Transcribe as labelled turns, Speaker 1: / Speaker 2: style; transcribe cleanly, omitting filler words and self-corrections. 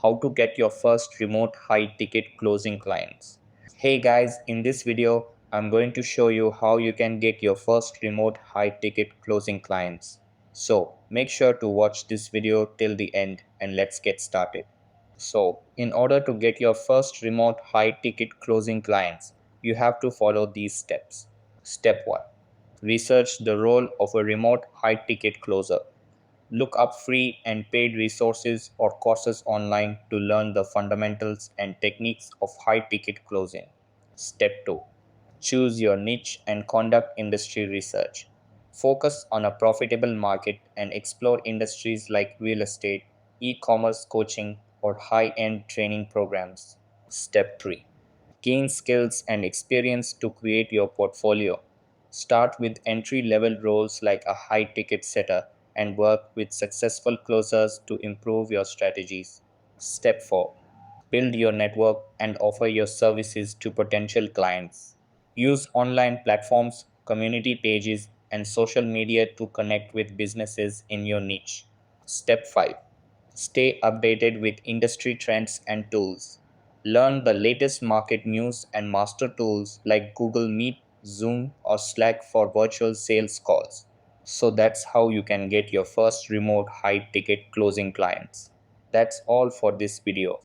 Speaker 1: how to get your first remote high ticket closing clients. Hey guys, in this video, I'm going to show you how you can get your first remote high ticket closing clients. So make sure to watch this video till the end and let's get started. So in order to get your first remote high ticket closing clients, you have to follow these steps. Step 1. Research the role of a remote high ticket closer. Look up free and paid resources or courses online to learn the fundamentals and techniques of high ticket closing. Step 2. Choose your niche and conduct industry research. Focus on a profitable market and explore industries like real estate, e commerce coaching, or high end training programs. Step 3. Gain skills and experience to create your portfolio. Start with entry level roles like a high ticket setter and work with successful closers to improve your strategies. Step 4. Build your network and offer your services to potential clients. Use online platforms, community pages, and social media to connect with businesses in your niche. Step 5. Stay updated with industry trends and tools. Learn the latest market news and master tools like Google Meet, Zoom, or Slack for virtual sales calls. So that's how you can get your first remote high ticket closing clients. That's all for this video.